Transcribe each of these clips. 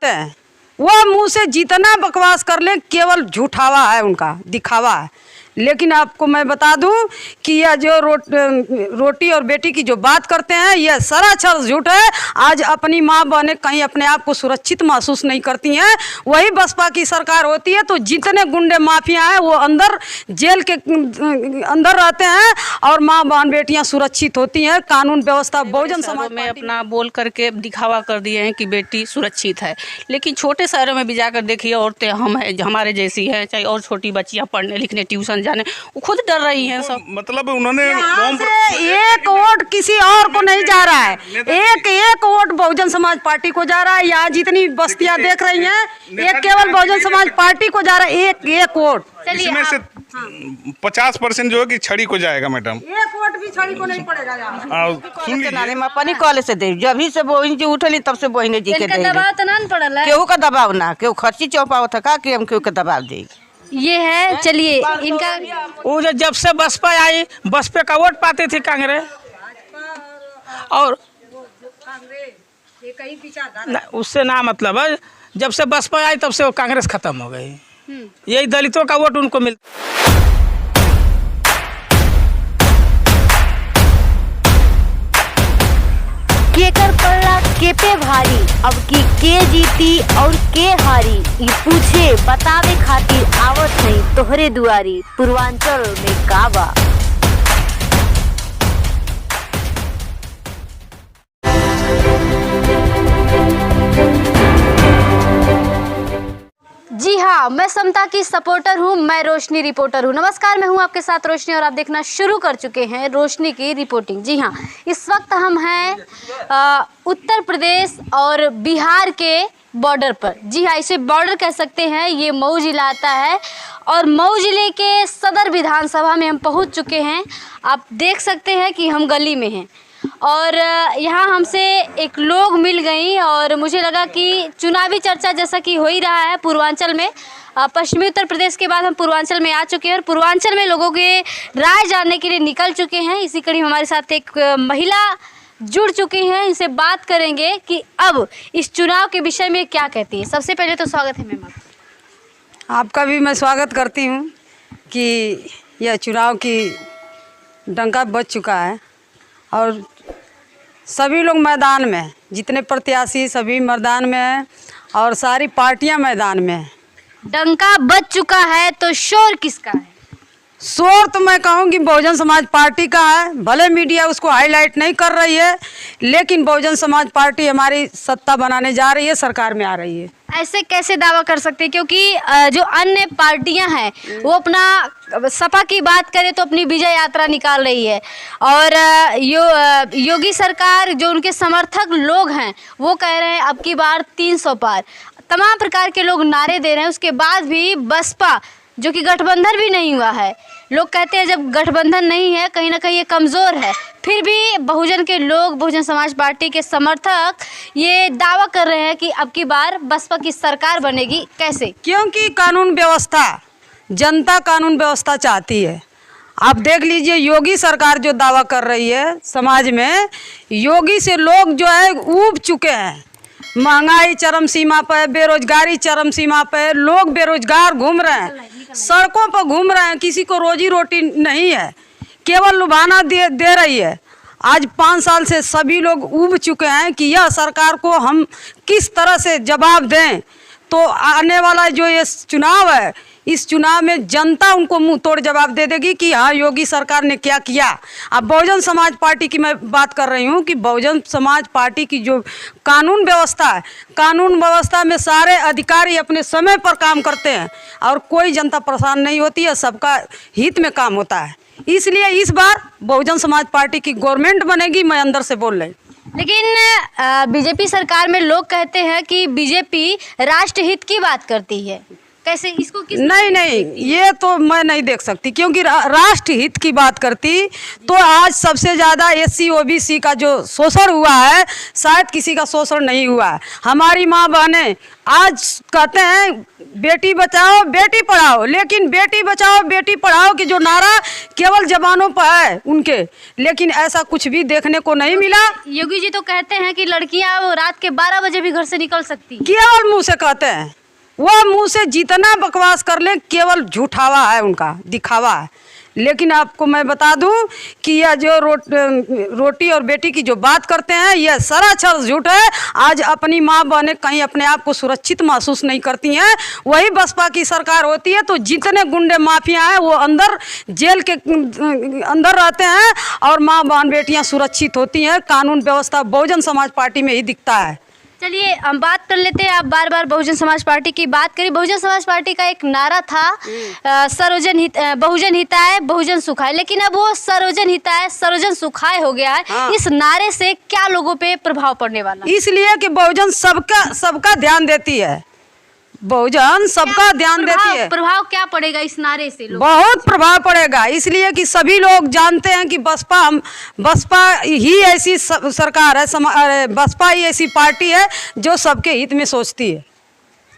हैं वो मुंह से जितना बकवास कर ले केवल झूठावा है, उनका दिखावा है। लेकिन आपको मैं बता दूं कि यह जो रोटी और बेटी की जो बात करते हैं यह सरासर झूठ है। आज अपनी माँ बहनें कहीं अपने आप को सुरक्षित महसूस नहीं करती हैं। वही बसपा की सरकार होती है तो जितने गुंडे माफिया हैं वो अंदर जेल के अंदर रहते हैं और माँ बहन बेटियाँ सुरक्षित होती हैं। कानून व्यवस्था बहुजन समाज में अपना बोल करके दिखावा कर दिए हैं कि बेटी सुरक्षित है, लेकिन छोटे शहरों में भी जाकर देखिए औरतें हमारे जैसी हैं, चाहे और छोटी बच्चियाँ पढ़ने लिखने ट्यूशन जाने, वो खुद डर रही हैं सब। मतलब उन्होंने एक वोट किसी और को नहीं जा रहा है, एक वोट बहुजन समाज पार्टी को जा रहा है। यहाँ जितनी बस्तियां देख रही हैं एक केवल बहुजन समाज पार्टी को जा रहा है, एक वोट। इसमें से 50% जो है कि छड़ी को जाएगा मैडम, एक वोट भी छड़ी को नहीं पड़ेगा। सुन लीजिए, अपनी कॉल से दे जब ही से बहन जी उठली तब से बहने जी के दबाव तो ना पड़ल है, केहू का दबाव ना, केहू खर्ची चौपाव था कि हम केहू के दबाव दे। ये है। चलिए इनका वो जब से बसपा आई, बसपा का वोट पाते थे कांग्रेस, और उससे ना मतलब है, जब से बसपा आई तब से वो कांग्रेस खत्म हो गई। यही दलितों का वोट उनको मिलता। केकर पल्ला के पे भारी, अब की के जीती और के हारी, ई पूछे बतावे खातिर आवत नहीं तोहरे दुआरी। पूर्वांचल में काबा जी हाँ, मैं समता की सपोर्टर हूँ, मैं रोशनी रिपोर्टर हूँ। नमस्कार, मैं हूँ आपके साथ रोशनी और आप देखना शुरू कर चुके हैं रोशनी की रिपोर्टिंग। जी हाँ, इस वक्त हम हैं उत्तर प्रदेश और बिहार के बॉर्डर पर। जी हाँ, इसे बॉर्डर कह सकते हैं। ये मऊ जिला आता है और मऊ जिले के सदर विधानसभा में हम पहुँच चुके हैं। आप देख सकते हैं कि हम गली में हैं और यहाँ हमसे एक लोग मिल गई और मुझे लगा कि चुनावी चर्चा जैसा कि हो ही रहा है पूर्वांचल में, पश्चिमी उत्तर प्रदेश के बाद हम पूर्वांचल में आ चुके हैं और पूर्वांचल में लोगों के राय जानने के लिए निकल चुके हैं। इसी कड़ी हमारे साथ एक महिला जुड़ चुकी हैं, इनसे बात करेंगे कि अब इस चुनाव के विषय में क्या कहती है। सबसे पहले तो स्वागत है मैम आपका भी मैं स्वागत करती हूँ कि यह चुनाव की डंका बज चुका है और सभी लोग मैदान में, जितने प्रत्याशी सभी मैदान में हैं और सारी पार्टियां मैदान में हैं। डंका बज चुका है तो शोर किसका है? शोर तो मैं कहूँगी बहुजन समाज पार्टी का है। भले मीडिया उसको हाईलाइट नहीं कर रही है, लेकिन बहुजन समाज पार्टी हमारी सत्ता बनाने जा रही है, सरकार में आ रही है। ऐसे कैसे दावा कर सकते हैं, क्योंकि जो अन्य पार्टियां हैं वो अपना सपा की बात करें तो अपनी विजय यात्रा निकाल रही है और योगी सरकार, जो उनके समर्थक लोग हैं वो कह रहे हैं अब की बार 300 पार। तमाम प्रकार के लोग नारे दे रहे हैं। उसके बाद भी बसपा, जो कि गठबंधन भी नहीं हुआ है, लोग कहते हैं जब गठबंधन नहीं है कहीं ना कहीं ये कमज़ोर है, फिर भी बहुजन के लोग, बहुजन समाज पार्टी के समर्थक ये दावा कर रहे हैं कि अब की बार बसपा की सरकार बनेगी। कैसे? क्योंकि कानून व्यवस्था, जनता कानून व्यवस्था चाहती है। आप देख लीजिए योगी सरकार जो दावा कर रही है समाज में, योगी से लोग जो है ऊब चुके हैं। महंगाई चरम सीमा पर, बेरोजगारी चरम सीमा पर, लोग बेरोजगार घूम रहे हैं, सड़कों पर घूम रहे हैं, किसी को रोजी रोटी नहीं है, केवल लुभाना दे रही है। आज 5 साल से सभी लोग ऊब चुके हैं कि यह सरकार को हम किस तरह से जवाब दें। तो आने वाला जो ये चुनाव है, इस चुनाव में जनता उनको मुंह तोड़ जवाब दे देगी कि हाँ योगी सरकार ने क्या किया। अब बहुजन समाज पार्टी की मैं बात कर रही हूँ कि बहुजन समाज पार्टी की जो कानून व्यवस्था है, कानून व्यवस्था में सारे अधिकारी अपने समय पर काम करते हैं और कोई जनता परेशान नहीं होती है, सबका हित में काम होता है। इसलिए इस बार बहुजन समाज पार्टी की गवर्नमेंट बनेगी, मैं अंदर से बोल रही। लेकिन बीजेपी सरकार में लोग कहते हैं कि बीजेपी राष्ट्रहित की बात करती है। कैसे इसको किस नहीं नहीं, ये तो मैं नहीं देख सकती, क्योंकि राष्ट्र हित की बात करती तो आज सबसे ज़्यादा SC OBC का जो शोषण हुआ है, शायद किसी का शोषण नहीं हुआ है। हमारी माँ बहनें आज कहते हैं बेटी बचाओ बेटी पढ़ाओ, लेकिन बेटी बचाओ बेटी पढ़ाओ की जो नारा केवल जवानों पर है उनके, लेकिन ऐसा कुछ भी देखने को नहीं मिला। योगी जी तो कहते हैं कि लड़कियां रात के 12 बजे भी घर से निकल सकती हैं। केवल मुंह से कहते हैं, वो मुंह से जितना बकवास कर ले केवल झूठावा है, उनका दिखावा है। लेकिन आपको मैं बता दूं कि यह जो रोटी और बेटी की जो बात करते हैं, यह सरासर झूठ है। आज अपनी माँ बहनें कहीं अपने आप को सुरक्षित महसूस नहीं करती हैं। वही बसपा की सरकार होती है तो जितने गुंडे माफिया हैं वो अंदर जेल के अंदर रहते हैं और माँ बहन बेटियाँ सुरक्षित होती हैं। कानून व्यवस्था बहुजन समाज पार्टी में ही दिखता है। चलिए हम बात कर लेते हैं। आप बार बार बहुजन समाज पार्टी की बात करी। बहुजन समाज पार्टी का एक नारा था बहुजन हिताय बहुजन सुखाय, लेकिन अब वो सर्वजन हिताय सर्वजन सुखाय हो गया है। हाँ। इस नारे से क्या लोगों पे प्रभाव पड़ने वाला? इसलिए कि बहुजन सबका ध्यान देती है, बहुजन सबका ध्यान देती है। प्रभाव क्या पड़ेगा इस नारे से? बहुत प्रभाव पड़ेगा, इसलिए कि सभी लोग जानते हैं कि बसपा ही ऐसी सरकार है, बसपा ही ऐसी पार्टी है जो सबके हित में सोचती है।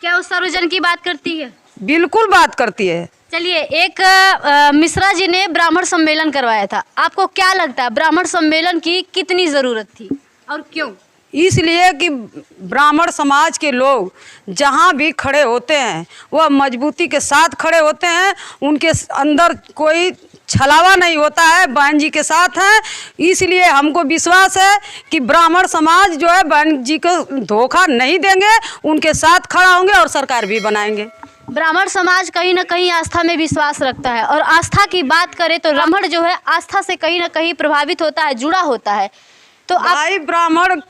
क्या वो सर्वजन की बात करती है? बिल्कुल बात करती है। चलिए, एक मिश्रा जी ने ब्राह्मण सम्मेलन करवाया था। आपको क्या लगता है ब्राह्मण सम्मेलन की कितनी जरूरत थी और क्यों? इसलिए कि ब्राह्मण समाज के लोग जहाँ भी खड़े होते हैं वह मजबूती के साथ खड़े होते हैं, उनके अंदर कोई छलावा नहीं होता है, बहन जी के साथ हैं। इसलिए हमको विश्वास है कि ब्राह्मण समाज जो है बहन जी को धोखा नहीं देंगे, उनके साथ खड़ा होंगे और सरकार भी बनाएंगे। ब्राह्मण समाज कहीं ना कहीं आस्था में विश्वास रखता है, और आस्था की बात करें तो ब्राह्मण जो है आस्था से कहीं ना कहीं प्रभावित होता है, जुड़ा होता है। तो आप भाई ब्राह्मण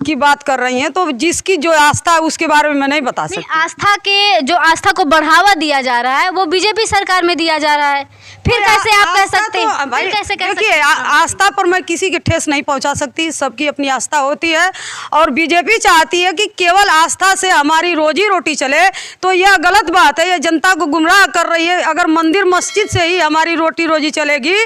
की बात कर रही हैं तो जिसकी जो आस्था है उसके बारे में मैं नहीं बता सकती। आस्था के जो आस्था को बढ़ावा दिया जा रहा है वो बीजेपी सरकार में दिया जा रहा है, फिर कैसे आप कह सकते हैं? फिर कैसे कह सकते हैं? आस्था पर मैं किसी के ठेस नहीं पहुंचा सकती, सबकी अपनी आस्था होती है। और बीजेपी चाहती है कि केवल आस्था से हमारी रोजी रोटी चले, तो यह गलत बात है, यह जनता को गुमराह कर रही है। अगर मंदिर मस्जिद से ही हमारी रोटी रोजी चलेगी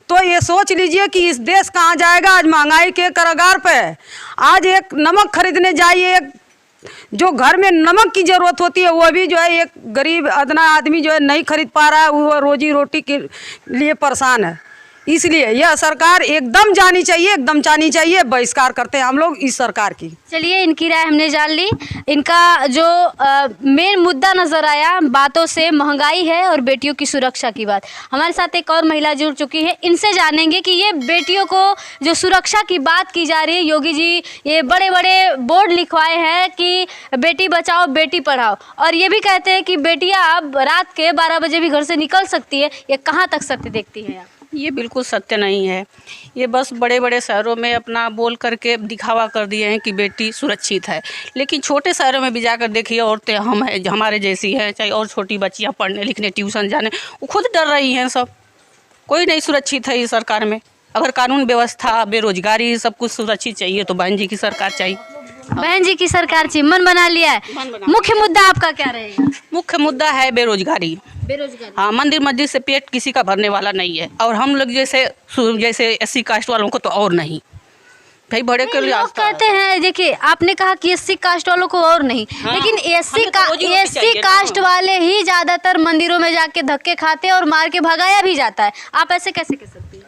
तो ये सोच लीजिए कि इस देश कहाँ जाएगा। आज महंगाई के कगार पे है। आज एक नमक खरीदने जाइए, एक जो घर में नमक की जरूरत होती है वो भी जो है एक गरीब अदना आदमी जो है नहीं खरीद पा रहा है, वो रोजी रोटी के लिए परेशान है। इसलिए यह सरकार एकदम जानी चाहिए, एकदम जानी चाहिए। बहिष्कार करते हैं हम लोग इस सरकार की। चलिए, इनकी राय हमने जान ली। इनका जो मेन मुद्दा नजर आया बातों से, महंगाई है और बेटियों की सुरक्षा की बात। हमारे साथ एक और महिला जुड़ चुकी है, इनसे जानेंगे कि ये बेटियों को जो सुरक्षा की बात की जा रही है, योगी जी ये बड़े बड़े बोर्ड लिखवाए हैं कि बेटी बचाओ बेटी पढ़ाओ, और ये भी कहते हैं कि बेटियाँ अब रात के 12 बजे भी घर से निकल सकती है। ये कहाँ तक सत्य देखती हैं आप? ये बिल्कुल सत्य नहीं है। ये बस बड़े बड़े शहरों में अपना बोल करके दिखावा कर दिए हैं कि बेटी सुरक्षित है, लेकिन छोटे शहरों में भी जाकर देखिए औरतें हमारे जैसी हैं, चाहे और छोटी बच्चियां पढ़ने लिखने ट्यूशन जाने, वो खुद डर रही हैं। सब कोई नहीं सुरक्षित है इस सरकार में। अगर कानून व्यवस्था बेरोजगारी सब कुछ सुरक्षित चाहिए तो बहन जी की सरकार चाहिए। बहन जी की सरकार चाहिए, मन बना लिया है। मुख्य मुद्दा आपका क्या रहेगा? मुख्य मुद्दा है बेरोजगारी। बेरोजगारी। हाँ, मंदिर मस्जिद से पेट किसी का भरने वाला नहीं है, और हम लोग जैसे SC कास्ट वालों को तो और नहीं भाई, बड़े के लिए लोग कहते हैं। देखिए, आपने कहा कि SC कास्ट वालों को और नहीं, हाँ, लेकिन SC चाहिए कास्ट वाले ही ज्यादातर मंदिरों में जाके धक्के खाते हैं और मार के भगाया भी जाता है। आप ऐसे कैसे कह सकते हैं?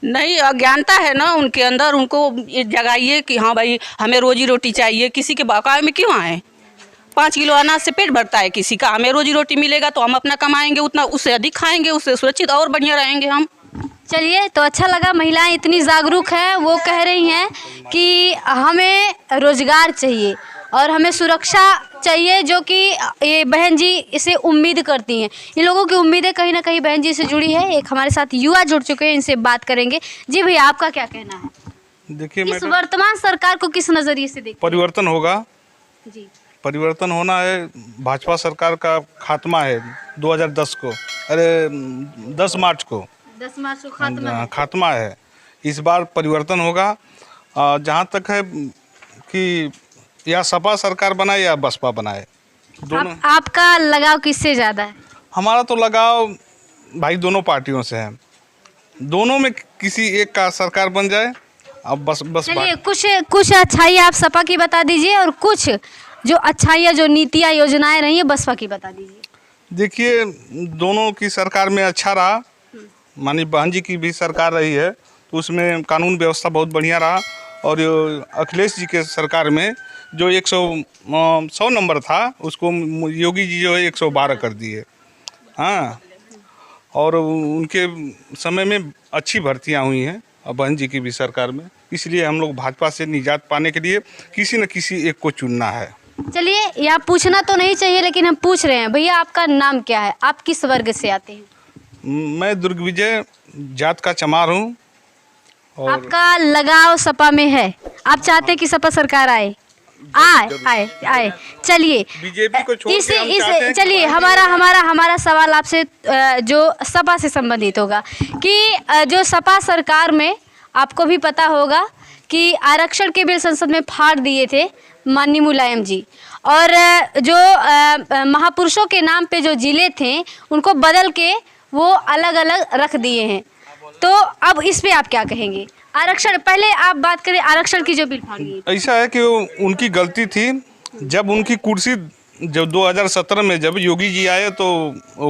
नहीं, अज्ञानता है ना उनके अंदर। उनको ये जगाइए कि हाँ भाई हमें रोजी रोटी चाहिए। किसी के बकाये में क्यों आए? 5 किलो अनाज से पेट भरता है किसी का। हमें रोजी रोटी मिलेगा तो हम अपना कमाएंगे, उतना उससे अधिक खाएंगे, उससे सुरक्षित और बढ़िया रहेंगे हम। चलिए, तो अच्छा लगा महिलाएं इतनी जागरूक हैं। वो कह रही हैं कि हमें रोजगार चाहिए और हमें सुरक्षा चाहिए, जो कि ये बहन जी इसे उम्मीद करती हैं। इन लोगों की उम्मीदें कहीं ना कहीं बहन जी से जुड़ी है। एक हमारे साथ युवा जुड़ चुके हैं, इनसे बात करेंगे। जी भैया, आपका क्या कहना है? देखिए इस मैडम, वर्तमान सरकार को किस नजरिए से देखते परिवर्तन होगा। हैं? जी, परिवर्तन होना है। भाजपा सरकार का खात्मा है 2010 को, अरे 10 मार्च को 10 मार्च को खात्मा है। खात्मा है। इस बार परिवर्तन होगा। जहाँ तक है कि या सपा सरकार बनाए या बसपा बनाए, दोनों आपका लगाव किससे ज़्यादा है? हमारा तो लगाव भाई दोनों पार्टियों से है। दोनों में किसी एक का सरकार बन जाए। अब बस चलिए कुछ अच्छाई आप सपा की बता दीजिए और कुछ जो अच्छाइयाँ जो नीतियाँ योजनाएं रही हैं बसपा की बता दीजिए। देखिए, दोनों की सरकार में अच्छा रहा। माननीय बहन जी की भी सरकार रही है तो उसमें कानून व्यवस्था बहुत बढ़िया रहा। और अखिलेश जी के सरकार में जो 100 नंबर था उसको योगी जी जो है 112 कर दिए। हाँ, और उनके समय में अच्छी भर्तियां हुई हैं और बहन जी की भी सरकार में। इसलिए हम लोग भाजपा से निजात पाने के लिए किसी न किसी एक को चुनना है। चलिए, यहाँ पूछना तो नहीं चाहिए लेकिन हम पूछ रहे हैं, भैया आपका नाम क्या है, आप किस वर्ग से आते हैं? मैं दुर्ग विजय जात का चमार हूँ। और आपका लगाव सपा में है, आप चाहते हैं कि सपा सरकार आए? आए। चलिए, बीजेपी को छोड़ के हम चाहते हैं कि चलिए हमारा सवाल आपसे जो सपा से संबंधित होगा कि जो सपा सरकार में आपको भी पता होगा कि आरक्षण के बिल संसद में फाड़ दिए थे माननीय मुलायम जी, और जो महापुरुषों के नाम पे जो जिले थे उनको बदल के वो अलग अलग रख दिए हैं। तो अब इस पे आप क्या कहेंगे? आरक्षण, पहले आप बात करें आरक्षण की जो बिल फाड़ी। ऐसा है कि उनकी गलती थी। जब उनकी कुर्सी जब 2017 में जब योगी जी आए तो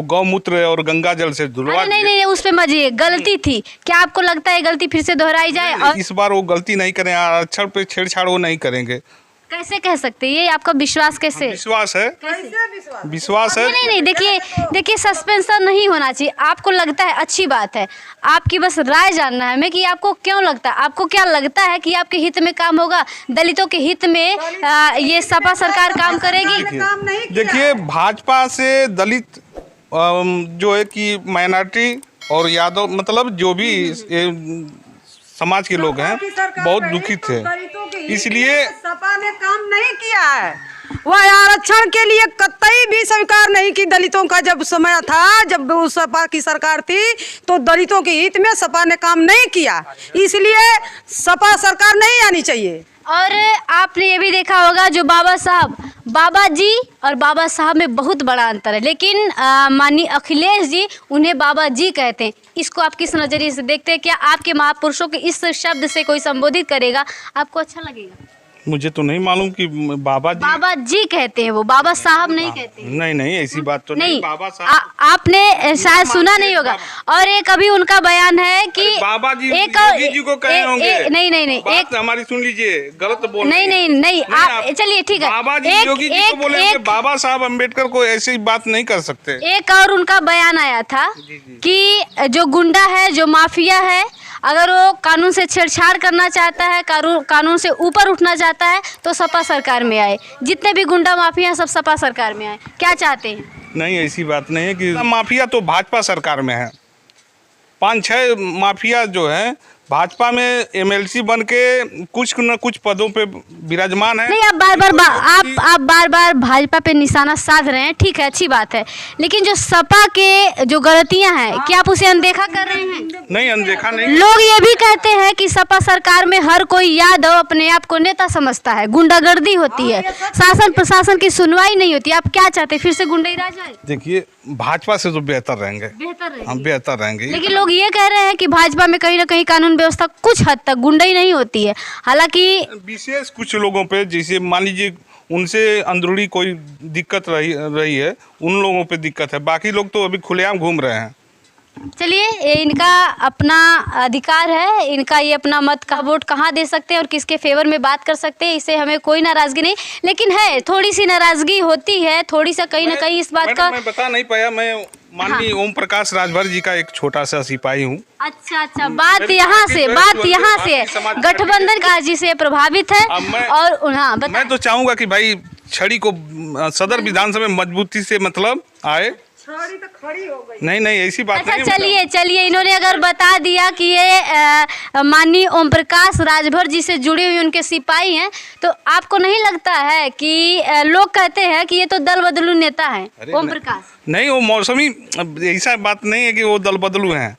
गौमूत्र और गंगा जल से धुलवा दिए। नहीं, उस पे मजिए, गलती थी। क्या आपको लगता है गलती फिर से दोहराई जाए? और इस बार वो गलती नहीं करें, आरक्षण पे छेड़छाड़ वो नहीं करेंगे। कैसे कह सकते हैं? ये आपका विश्वास कैसे? विश्वास है, विश्वास है। नहीं, देखिए सस्पेंशन नहीं होना चाहिए। आपको लगता है, अच्छी बात है, आपकी बस राय जानना है हमें कि आपको क्यों लगता है, आपको क्या लगता है कि आपके हित में काम होगा, दलितों के हित में ये सपा सरकार काम करेगी? देखिए, भाजपा से दलित जो है कि माइनॉरिटी और यादव मतलब जो भी समाज के लोग हैं बहुत दुखित थे। इसलिए सपा ने काम नहीं किया है। वह आरक्षण के लिए कतई भी स्वीकार नहीं की दलितों का। जब समय था, जब उस सपा की सरकार थी तो दलितों के हित में सपा ने काम नहीं किया। इसलिए सपा सरकार नहीं आनी चाहिए। और आपने ये भी देखा होगा जो बाबा जी और बाबा साहब में बहुत बड़ा अंतर है, लेकिन माननीय अखिलेश जी उन्हें बाबा जी कहते हैं। इसको आप किस नज़रिए से देखते हैं? क्या आपके महापुरुषों के इस शब्द से कोई संबोधित करेगा आपको अच्छा लगेगा? मुझे तो नहीं मालूम कि बाबा जी कहते हैं, वो बाबा साहब नहीं कहते हैं। नहीं, ऐसी बात तो नहीं। बाबा साहब आपने शायद सुना नहीं होगा। और एक अभी उनका बयान है कि बाबा जी योगी जी को कहे होंगे। नहीं, एक हमारी सुन लीजिए, गलत बोल नहीं, आप चलिए ठीक है। बाबा जी योगी जी को बोले, बाबा साहब अम्बेडकर को ऐसी बात नहीं कर सकते। एक और उनका बयान आया था कि जो गुंडा है, जो माफिया है, अगर वो कानून से छेड़छाड़ करना चाहता है, कानून से ऊपर उठना चाहता है तो सपा सरकार में आए। जितने भी गुंडा माफिया सब सपा सरकार में आए। क्या चाहते हैं? नहीं, ऐसी बात नहीं है कि माफिया तो भाजपा सरकार में है। 5-6 माफिया जो है भाजपा में एमएलसी बन के कुछ न कुछ पदों पे विराजमान है। नहीं, आप बार बार भाजपा पे निशाना साध रहे हैं, ठीक है, अच्छी बात है, लेकिन जो सपा के जो गलतियां हैं क्या आप उसे अनदेखा कर रहे हैं? नहीं, अनदेखा नहीं। लोग ये भी कहते हैं कि सपा सरकार में हर कोई यादव अपने आप को नेता समझता है, गुंडागर्दी होती है, शासन प्रशासन की सुनवाई नहीं होती। आप क्या चाहते हैं, फिर से गुंडई राज आए? देखिए, भाजपा से तो बेहतर रहेंगे, हम बेहतर रहेंगे। लेकिन लोग ये कह रहे हैं कि भाजपा में कहीं ना कहीं कानून व्यवस्था कुछ हद तक गुंडाई नहीं होती है। हालांकि विशेष कुछ लोगों पे, जैसे मान लीजिए उनसे अंदरूनी कोई दिक्कत रही है, उन लोगों पे दिक्कत है। बाकी लोग तो अभी खुलेआम घूम रहे हैं। चलिए, ये इनका अपना अधिकार है, इनका ये अपना मत का वोट कहाँ दे सकते हैं और किसके फेवर में बात कर सकते हैं, इससे हमें कोई नाराजगी नहीं, लेकिन है थोड़ी सी नाराजगी होती है, थोड़ी सा कहीं ना कहीं इस बात का। मैं बता नहीं पाया, मैं माननीय ओम प्रकाश राजभर जी का एक छोटा सा सिपाही हूँ। अच्छा, बात यहाँ से गठबंधन का जी से प्रभावित है। और हाँ, मैं तो चाहूँगा कि भाई छड़ी को सदर विधानसभा में मजबूती से मतलब आए। तो खड़ी हो गई। नहीं, ऐसी बात नहीं। चलिए, इन्होंने अगर बता दिया कि ये माननीय ओम प्रकाश राजभर जी से जुड़े हुए उनके सिपाही हैं, तो आपको नहीं लगता है कि लोग कहते हैं कि ये तो दल बदलू नेता है ओम प्रकाश? नहीं, वो मौसमी ऐसा बात नहीं है कि वो दल बदलू हैं।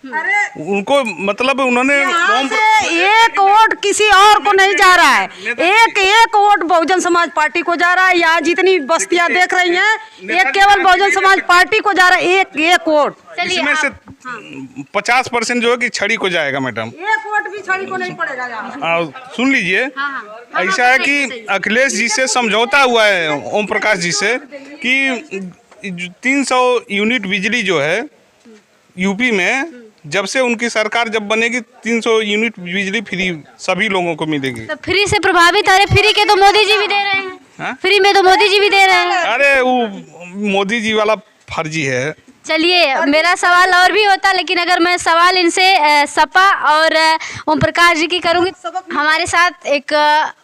उनको मतलब उन्होंने यहाँ से एक वोट किसी और को नहीं जा रहा है, एक वोट बहुजन समाज पार्टी को जा रहा है। यहाँ जितनी बस्तियां देख रही हैं, एक केवल बहुजन समाज पार्टी को जा रहा है, एक वोट। इसमें से 50% जो है कि छड़ी को जाएगा मैडम। एक वोट भी छड़ी को नहीं पड़ेगा यहाँ। सुन लीजिए, ऐसा है कि अखिलेश जी से समझौता हुआ है ओम प्रकाश जी से कि 300 यूनिट बिजली जो है यूपी में, जब से उनकी सरकार जब बनेगी 300 यूनिट बिजली फ्री सभी लोगों को मिलेगी। तो फ्री से प्रभावित, अरे फ्री के तो मोदी जी भी दे रहे हैं। हाँ? फ्री में तो मोदी जी भी दे रहे हैं। अरे वो मोदी जी वाला फर्जी है। चलिए, मेरा सवाल और भी होता, लेकिन अगर मैं सवाल इनसे सपा और ओम प्रकाश जी की करूंगी। हमारे साथ एक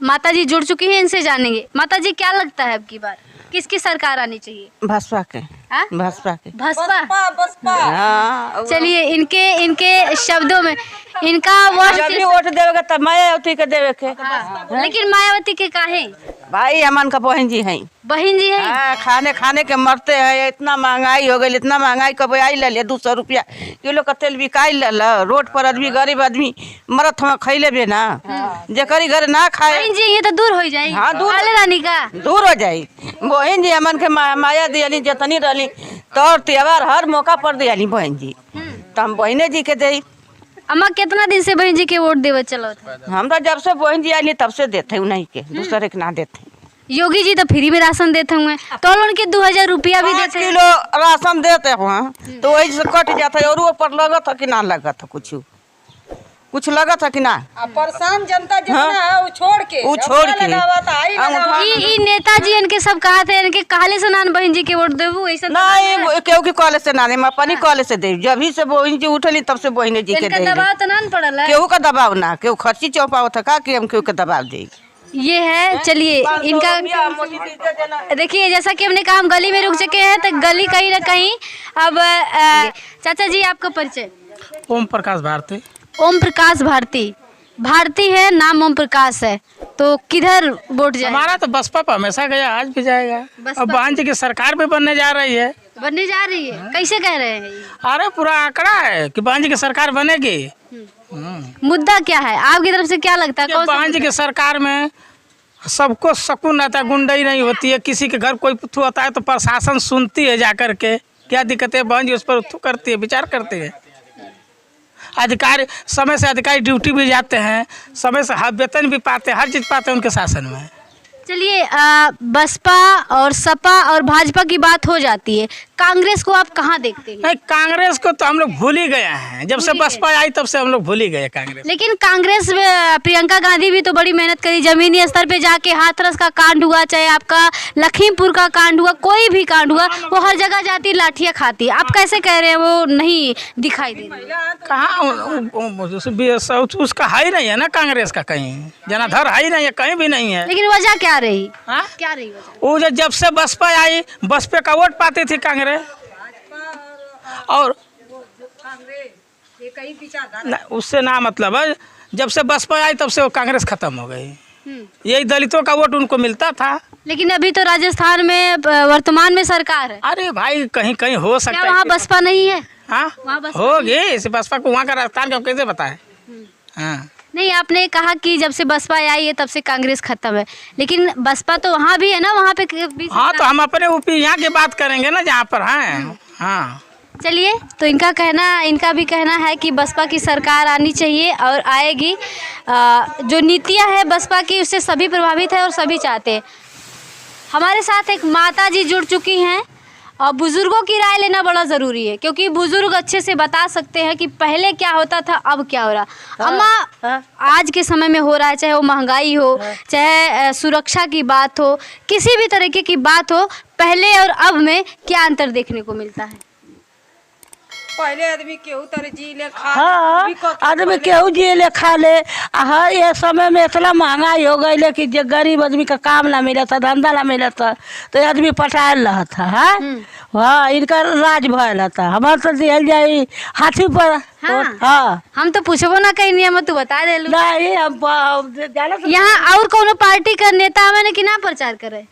माता जी जुड़ चुकी हैं, इनसे जानेंगे। माता जी, क्या लगता है अब की बार किसकी सरकार आनी चाहिए? भाजपा के। हाँ? भाजपा के। भाजपा। हाँ, चलिए, इनके शब्दों में इनका जब भी वोट देवेगा तब मायावती के देवे के। लेकिन मायावती के काहे? भाई अमन का बहन जी हैं। बहन जी है। हाँ, खाने के मरते हैं। इतना महंगाई हो गई, इतना महंगाई कब आई ले 200 रुपया किलो का तेल बिकाई ले। रोड पर आदमी, गरीब आदमी मरत हम खैले भी ना, जेकरी घर ना खाए। बहन जी ये तो दूर हो जाए। हाँ, दूर रानी का दूर हो जाये। बहन जी अमन के माया दियाली जतनी रही तौर त्योहार हर मौका पर दियाली बहन जी, तो हम बहने जी के दे। अम्मा कितना दिन से बहन जी के वोट देवे चलो था? हम तो जब से बहन जी आई तब से देते उन्हीं के, दूसरे के ना देते। योगी जी तो फ्री में राशन देते हुए, तो उनके 2000 रुपया भी 5 देते हैं। किलो राशन देते हुआ तो वही से कट जाता है। और ऊपर लगा था कि ना लगा था, कुछ लगा था कि ना। परेशान जनता जितना है वो छोड़ के ई नेताजी इनके सब कहा थे, इनके कहले से नान बहन जी के वोट देबू ऐसा नहीं, केहू के कॉलेज से ना, मैं अपनी कॉलेज से दे। जब ही से बहन जी उठली तब से बहने जी के दे। दबाव तो नान पड़ल है। केहू का दबाव ना, केहू खर्ची चौपाव था का कि हम केहू के दबाव दे। ये है। चलिए, इनका देखिए, जैसा कि हमने कहा हम गली में रुक चुके हैं, तो गली कहीं ना कहीं अब चाचा जी आपका परिचय? ओम प्रकाश भारती। ओम प्रकाश भारती है, नाम ओम प्रकाश है, तो किधर वोट जाए? हमारा तो बसपा पर हमेशा गया, आज भी जाएगा। अब बहन जी की सरकार भी बनने जा रही है। बनने जा रही है? कैसे कह रहे हैं? अरे पूरा आंकड़ा है कि बहन जी की सरकार बनेगी। मुद्दा क्या है आपकी तरफ से, क्या लगता है? कौन सा बहन जी की सरकार में सबको सुकून रहता है, गुंडाई नहीं होती है। किसी के घर कोई पुथु होता है तो प्रशासन सुनती है जाकर के, क्या दिक्कत है, बहन जी उस पर उत्थु करती है, विचार करती है। अधिकारी समय से अधिकारी ड्यूटी भी जाते हैं, समय से वेतन भी पाते हैं, हर चीज़ पाते हैं उनके शासन में। चलिए, बसपा और सपा और भाजपा की बात हो जाती है, कांग्रेस को आप कहाँ देखते हैं? नहीं, कांग्रेस को तो हम लोग भूल ही गए हैं। जब से बसपा आई तब से हम लोग भूल ही गए कांग्रेस। लेकिन कांग्रेस में प्रियंका गांधी भी तो बड़ी मेहनत करी, जमीनी स्तर पे जाके हाथरस का कांड हुआ, चाहे आपका लखीमपुर का कांड हुआ, कोई भी कांड हुआ, वो हर जगह जाती लाठियाँ खाती। आप कैसे कह रहे हैं वो नहीं दिखाई दे रही? कहाँ उसका है ही नहीं है ना, कांग्रेस का कहीं जनाधार है ही नहीं है, कहीं भी नहीं है। लेकिन वजह क्या रही? हाँ? क्या रही वजह? वो जब से बसपा आई, बसपा का वोट पाती थी कांग्रेस। और उससे ना मतलब है, जब से बसपा आई तब से वो कांग्रेस खत्म हो गई। यही दलितों का वोट उनको मिलता था। लेकिन अभी तो राजस्थान में वर्तमान में सरकार है। अरे भाई, कहीं कहीं हो सकता है। वहाँ बसपा नहीं है? हाँ, होगी। इस बसपा को वहाँ का राजस्थान का कैसे बताए? हाँ, नहीं, आपने कहा कि जब से बसपा आई है तब से कांग्रेस खत्म है, लेकिन बसपा तो वहाँ भी है ना, वहाँ पे भी। हाँ, तो हम अपने ऊपी यहाँ की बात करेंगे ना, जहाँ पर हैं। हाँ, चलिए, तो इनका भी कहना है कि बसपा की सरकार आनी चाहिए और आएगी। जो नीतियाँ है बसपा की उससे सभी प्रभावित है और सभी चाहते हैं। हमारे साथ एक माता जी जुड़ चुकी हैं और बुज़ुर्गों की राय लेना बड़ा ज़रूरी है, क्योंकि बुज़ुर्ग अच्छे से बता सकते हैं कि पहले क्या होता था, अब क्या हो रहा। अम्मा, आज के समय में हो रहा है, चाहे वो महंगाई हो, चाहे सुरक्षा की बात हो, किसी भी तरीके की बात हो, पहले और अब में क्या अंतर देखने को मिलता है? पहले आदमी केहू तर जी ले खा, हाँ, आदमी केहू जी ले खा ले। हाँ, ये समय में इतना महंगाई हो गई कि जो गरीब आदमी का काम ना मिला था, धंधा ना मिला था, तो आदमी पटायल रहा था। हाँ, इनका राज भयल था। हमारे तो दिया जाए हाथी पर। हाँ, हम तो पूछबो ना कहीं नियम, तू बता दे। नहीं, हम यहाँ और कोनो पार्टी का नेता मैंने कि ना प्रचार करे?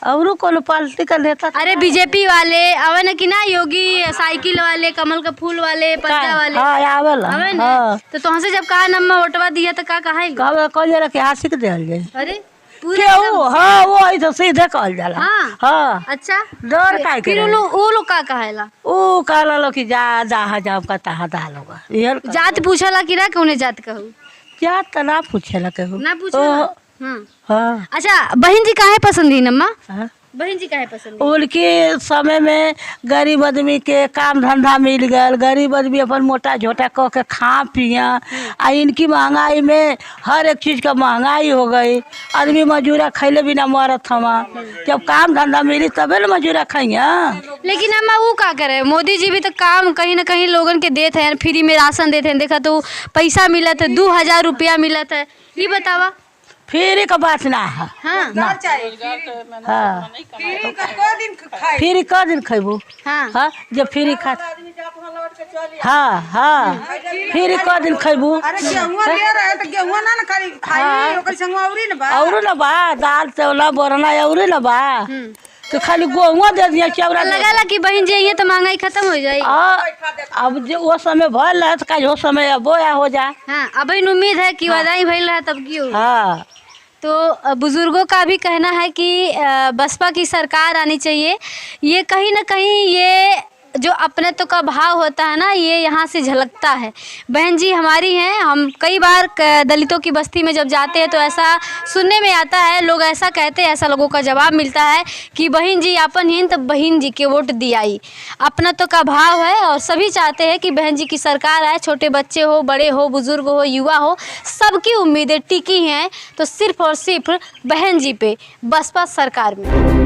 और कोनो पार्टी का नेता अरे बीजेपी वाले आवे न कि ना, योगी साइकिल वाले, कमल का फूल वाले, पत्ता वाले हाँ आवेला आवे न। हाँ तो तुमसे से जब कहा नम्मा वोटवा दिया तो का कहा कहवे कौन जरा के हाथ के देल जाए अरे पूरे केहू हाँ वो आई तो सीधे कहल जाला हाँ। हाँ अच्छा डर काहे के फिर रहे? वो लोग का कहेला ऊ कहला लो कि जा जहाँ जाओ का तहाँ दाल होगा ये जात पूछला कि ना कौने जात कहू जात तो ना पूछेला केहू ना पूछला हाँ अच्छा बहन जी काहे पसंद ही नम्मा, हाँ बहन जी काहे पसंद ही? उनके समय में गरीब आदमी के काम धंधा मिल गया, गरीब आदमी अपन मोटा झोटा कह के खा पिया। आ इनकी महंगाई में हर एक चीज़ का महंगाई हो गई, आदमी मजूरा खैले बिना मरत हमा। जब काम धंधा मिली तबे न मजूरा खाइए। लेकिन अम्मा वो का करे, मोदी जी भी तो काम कहीं ना कहीं लोगन के देते हैं, फ्री में राशन देते हैं। देखा तो पैसा मिलत है, 2000 रुपया मिलत है। ये बतावा फिर का बात ना है। हाँ हाँ फिर क दिन खेबू हाँ हाँ जब फिर खा हाँ हाँ फिर क दिन खेबू और न बा दाल चौला बोरना और न बा तो खाली गेहुआ दे दिया चौरा लगाला कि बहन जी ये तो महंगाई खत्म हो जाए। अब जो वो समय भल है तो कल वो समय अब बोया हो जाए। हाँ अभी उम्मीद है कि वादाई भइल रहा तब की हो। हाँ तो बुजुर्गों का भी कहना है कि बसपा की सरकार आनी चाहिए। ये कहीं ना कहीं ये जो अपनेत्व का भाव होता है ना, ये यहाँ से झलकता है। बहन जी हमारी हैं, हम कई बार दलितों की बस्ती में जब जाते हैं तो ऐसा सुनने में आता है, लोग ऐसा कहते हैं, ऐसा लोगों का जवाब मिलता है कि बहन जी अपन हिन तो बहन जी के वोट दियाई। अपनेत्व का भाव है और सभी चाहते हैं कि बहन जी की सरकार आए। छोटे बच्चे हो, बड़े हो, बुजुर्ग हो, युवा हो, सबकी उम्मीदें टिकी हैं तो सिर्फ और सिर्फ बहन जी पे, बसपा सरकार में।